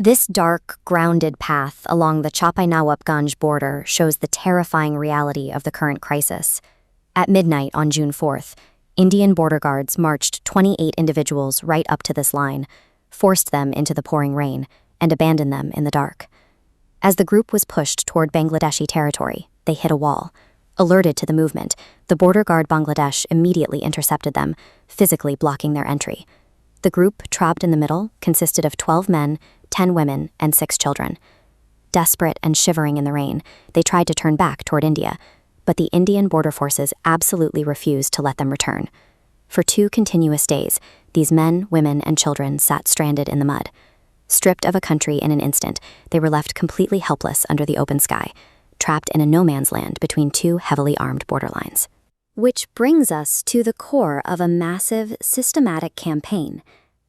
This dark, grounded path along the Chapai-Nawabganj border shows the terrifying reality of the current crisis. At midnight on June 4th, Indian border guards marched 28 individuals right up to this line, forced them into the pouring rain, and abandoned them in the dark. As the group was pushed toward Bangladeshi territory, they hit a wall. Alerted to the movement, the border guard Bangladesh immediately intercepted them, physically blocking their entry. The group, trapped in the middle, consisted of 12 men, 10 women, and 6 children. Desperate and shivering in the rain, they tried to turn back toward India, but the Indian border forces absolutely refused to let them return. For 2 continuous days, these men, women, and children sat stranded in the mud. Stripped of a country in an instant, they were left completely helpless under the open sky, trapped in a no-man's land between 2 heavily armed borderlines. Which brings us to the core of a massive, systematic campaign.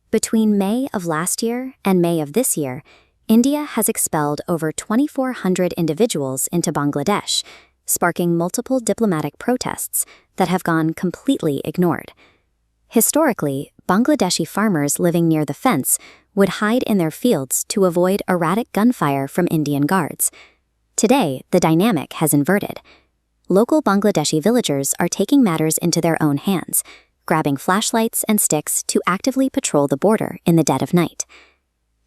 Between May of last year and May of this year, India has expelled over 2,400 individuals into Bangladesh, sparking multiple diplomatic protests that have gone completely ignored. Historically, Bangladeshi farmers living near the fence would hide in their fields to avoid erratic gunfire from Indian guards. Today, the dynamic has inverted. Local Bangladeshi villagers are taking matters into their own hands, grabbing flashlights and sticks to actively patrol the border in the dead of night.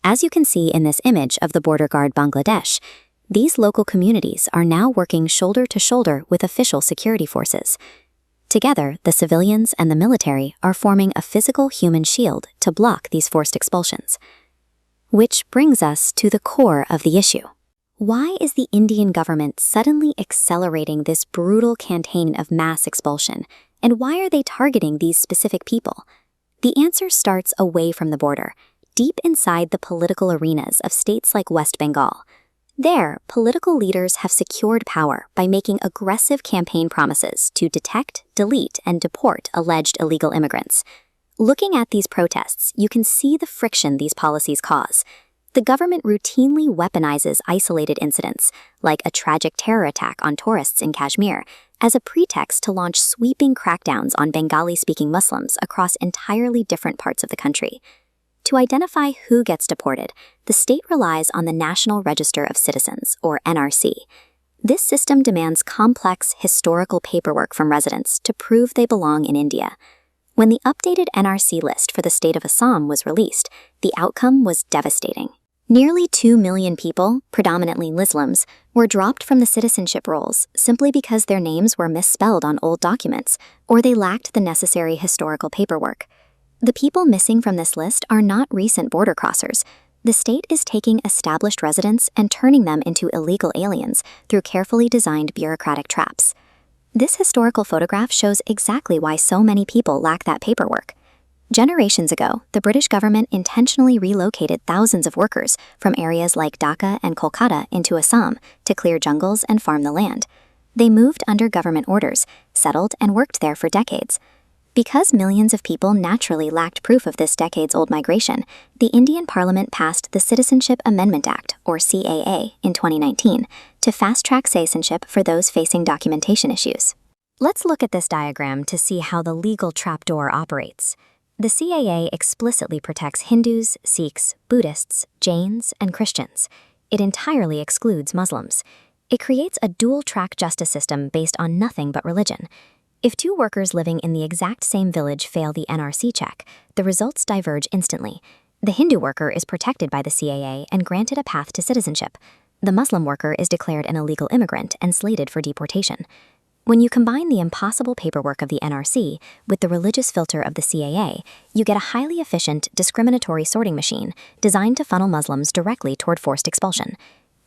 As you can see in this image of the border guard Bangladesh, these local communities are now working shoulder to shoulder with official security forces. Together, the civilians and the military are forming a physical human shield to block these forced expulsions. Which brings us to the core of the issue. Why is the Indian government suddenly accelerating this brutal campaign of mass expulsion, and why are they targeting these specific people? The answer starts away from the border, deep inside the political arenas of states like West Bengal. There, political leaders have secured power by making aggressive campaign promises to detect, delete, and deport alleged illegal immigrants. Looking at these protests, you can see the friction these policies cause. The government routinely weaponizes isolated incidents, like a tragic terror attack on tourists in Kashmir, as a pretext to launch sweeping crackdowns on Bengali-speaking Muslims across entirely different parts of the country. To identify who gets deported, the state relies on the National Register of Citizens, or NRC. This system demands complex historical paperwork from residents to prove they belong in India. When the updated NRC list for the state of Assam was released, the outcome was devastating. Nearly 2 million people, predominantly Muslims, were dropped from the citizenship rolls simply because their names were misspelled on old documents, or they lacked the necessary historical paperwork. The people missing from this list are not recent border crossers. The state is taking established residents and turning them into illegal aliens through carefully designed bureaucratic traps. This historical photograph shows exactly why so many people lack that paperwork. Generations ago, the British government intentionally relocated thousands of workers from areas like Dhaka and Kolkata into Assam to clear jungles and farm the land. They moved under government orders, settled, and worked there for decades. Because millions of people naturally lacked proof of this decades-old migration, the Indian Parliament passed the Citizenship Amendment Act, or CAA, in 2019 to fast-track citizenship for those facing documentation issues. Let's look at this diagram to see how the legal trapdoor operates. The CAA explicitly protects Hindus, Sikhs, Buddhists, Jains, and Christians. It entirely excludes Muslims. It creates a dual-track justice system based on nothing but religion. If 2 workers living in the exact same village fail the NRC check, the results diverge instantly. The Hindu worker is protected by the CAA and granted a path to citizenship. The Muslim worker is declared an illegal immigrant and slated for deportation. When you combine the impossible paperwork of the NRC with the religious filter of the CAA, you get a highly efficient, discriminatory sorting machine designed to funnel Muslims directly toward forced expulsion.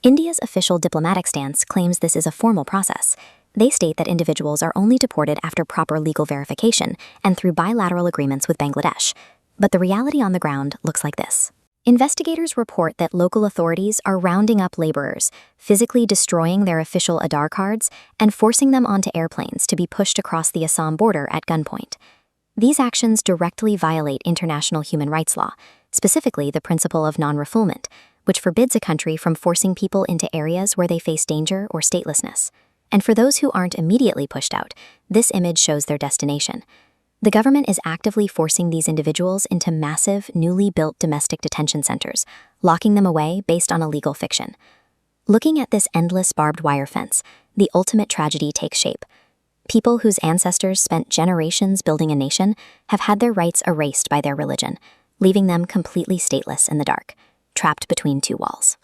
India's official diplomatic stance claims this is a formal process. They state that individuals are only deported after proper legal verification and through bilateral agreements with Bangladesh. But the reality on the ground looks like this. Investigators report that local authorities are rounding up laborers, physically destroying their official Aadhaar cards, and forcing them onto airplanes to be pushed across the Assam border at gunpoint. These actions directly violate international human rights law, specifically the principle of non-refoulement, which forbids a country from forcing people into areas where they face danger or statelessness. And for those who aren't immediately pushed out, this image shows their destination. The government is actively forcing these individuals into massive, newly built domestic detention centers, locking them away based on a legal fiction. Looking at this endless barbed wire fence, the ultimate tragedy takes shape. People whose ancestors spent generations building a nation have had their rights erased by their religion, leaving them completely stateless in the dark, trapped between two walls.